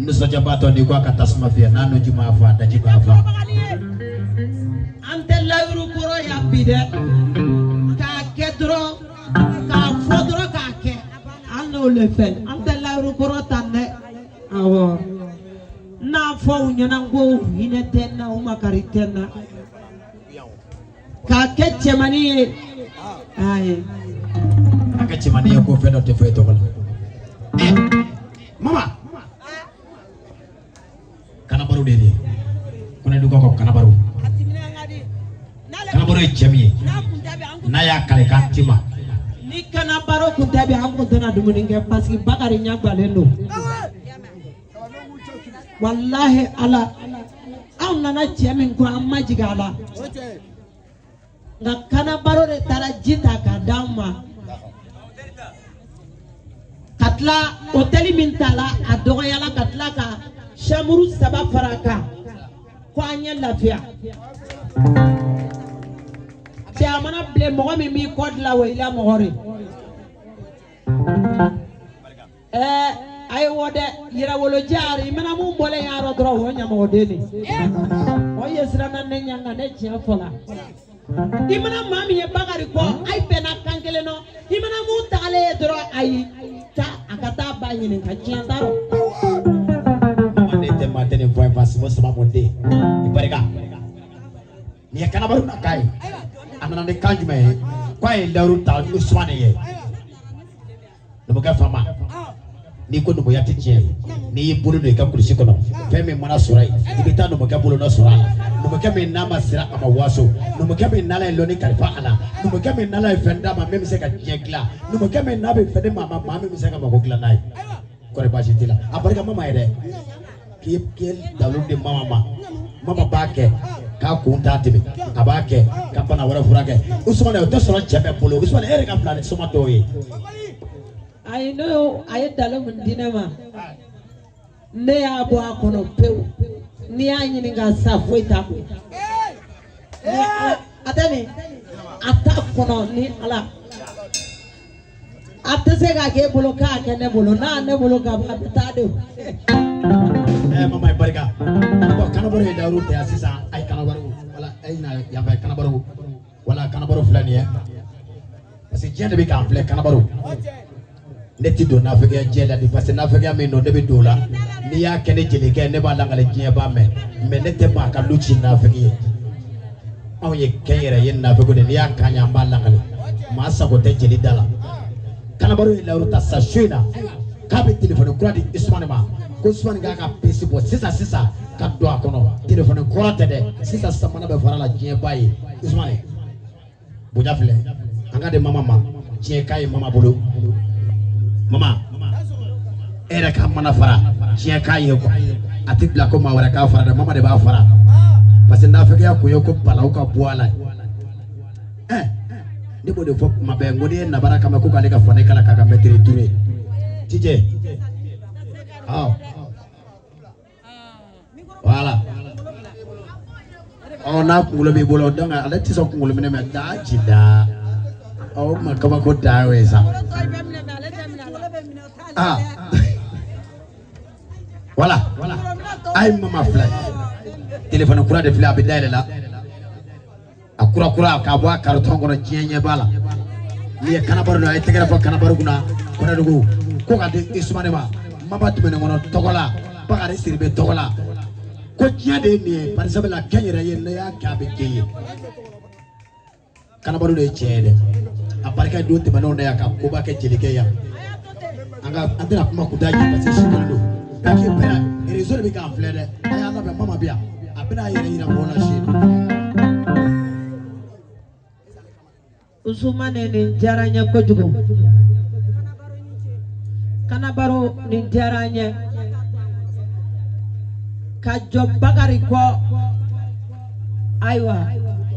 nusa jabato ni kwa katasma fia nanu juma fa da jiba fa ante lawru koro ya bide ka kedro ka fodro ka ke anu le fel ante lawru koro tanne awo na fo nyana go hinetena umakaritena ka kechemani ai akachemani ko feno te feto kala mama kana baru dede kuna duka ko kana baru jami na ya kale katima ni kana baru ku tabi am ko dana dumuni nge paski bakari nyagalendo wallahi ala amna na jami ko amma jigala nga kana baru de tarajita ka dama katla hoteli mintala adogo yala katla ka shamuru saba faraka ko anya lafia ti amana ble mo mi kod la wayla mo hore ay wode yira wolo jaari mana mu bole yaro dro ho nyama wodeni o yesra nan ne nyanga ne ci fola imana mami ye bagari ko ay pena kankele no imana mu tale dro ay ta akata banyini ka ciandaro te matene voy pas mo sama mode ibarika ni kana baru nakai amana ne kanjume kwa ilaru ta usmane ye no ga fama ni ko no yati tie ni bulu no ka kurisi kono feme mana surai ibita no ga bulu no sura no ga me na masira ama waso no ga me na la loni kalfa ala no ga me na la fenda ma meme se ka jegla no ga me na be fede mama meme se ka ma gogla nai kore bashi tila abarika mama ide kiel dalu de mama bake ka kunta tibi abake ka pana wara furake usman e to so chebe polo usman ere ka plan so matoye I know I dalu mundinama ne abo akono peu ni anyi nga safo itaku atani atakono ni ala atese ga ke bolo ka ke ne bolo na ne bolo ka batade mama barika ko kana baro e daru te asisa ay kana baro wala ay na ya ba kana baro wala kana baro fulani ya parce que jende be ka ample kana baro neti do na fege jela di parce na fege me no de be dola ni ya kene jele ke ne ba langale jie ba me nete ba ka luchi na fege aw ye kayere yen na fege ni ya kanya ba langale ma sa ko te jeli dala kana baro e daru ta sa shina ka be telephone ko di ismane ma ko Usman ga ka pesi bo sisa ka do akono telephone ko rate de sisa samana be farala jie bayi Usman bu jafle anga de mama jie kai mama bulu mama era ka mana fara jie kai ko atibla ko ma wara ka fara de mama de ba fara parce que na feke ya ko yoko bala ka buala ni bo de fop mabe ngodi na baraka ma ko ka le ka fone kala ka metre touré tije voilà oh na kulo bi bolo danga ala ti so kulo mene me da jida oh ma kama ko da wesa voilà ay mama fly téléphone kura de fly abidale la akura ka bo karton gono jienye bala ni kana baro ay tegera fa kana baro kuna kona dugu ko ka de ismane ma mama tumene ngono togola bagare sirbe togola ko tiya de ni par exemple la kanyere yen ya ka be keye kana baro de chede aparika do te banone ya ka ko ba ke jelike ya anga antena kuma kudaji parce que shikondo kake pera resolve ka flede aya na be mama bia abena yere ira bona shedo usumane ni jaranya ko jugo kana baro ni jaranya ka job bagari ko aywa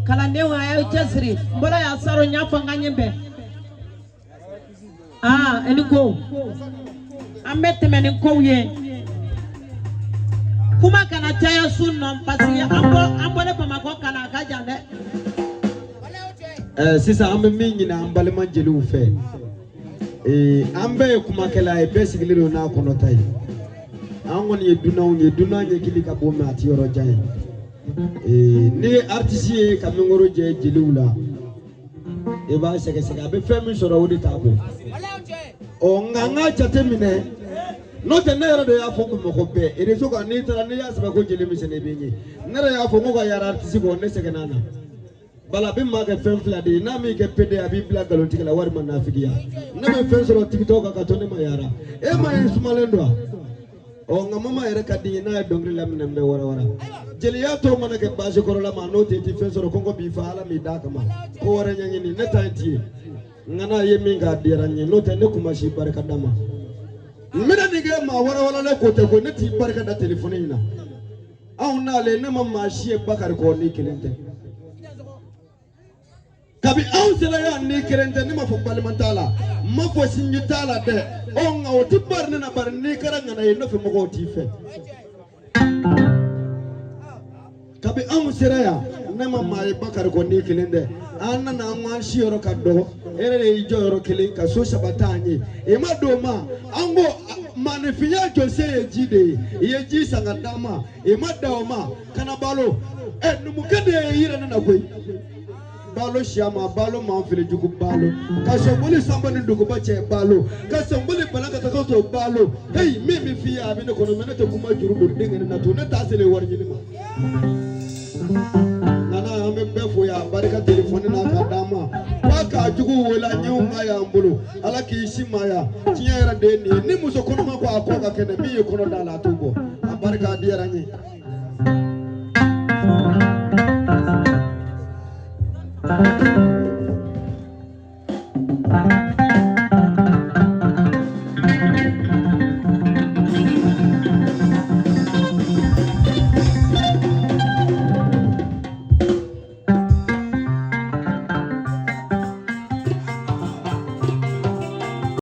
kala newa ayo chesri mbora ya saro nyafa nganyembe eni ko amete meni ko ye kuma kana taya sunno pasi ambo le pama ko kana ka jande sisa ambe mingi na ambale manjelu fe ambe kuma kala e besigiliro na kono tay Angon ye duna ye kili ka bo ma ti yoro jay ni artiste ka mengoro je jeliwla e ba sege be femi soro wodi tabo o nganga chatemine no te nere de ya fo ko ko be e reso ko ni tara ni ya sabe ko jeli mi sene be ni nere ya fo ko ya artiste ko ne sege nana bala bi ma ke fem fla de na mi ke pede abi bla galonti la war man nafigiya na me fen soro tiktok ka to ne ma yara e ma en sumalendo o nga mama ere kadi na dongri lamne me wara jeli ya to mana ke base ko la ma no te ti fen soro ko bi fa ala mi da kama ko wara nyanyi ni ne tanti ngana yemi nga dira nyi no te ne kuma shi barka dama mina dige ma wara le ko te ko ne ti barka da telephone ina aw na le ne ma shi bakar ko ni kelente kabi aw sela ya ni kelente ni ma fo balmantala ma fo sinjitala de on o ti barne na barni karanga na yeno fe mo ti fe kabi aw sela ya ne ma bakar ko ni kelente anna na ma shi yoro kaddo ere e joro kele ka so sabatanye e ma do ma ango manifiya jose ye jide ye ji sangadama e ma da ma kana balo e numu kede yire na koi balo shama balo ma fili jugu balo ka somboli sambani dugu bache balo ka somboli balaka ta ko balo hey mimi fiya abi ne kono menete kuma juru do dinga na to ne ta sele warni ni ma nana ambe befo ya barika telefone na ka dama waka jugu wala nyuma ya mbulu ala ki shima ya tinyera de ni muso kono ma ko akoka kene mi kono dala tubo barika diara nyi Thank you.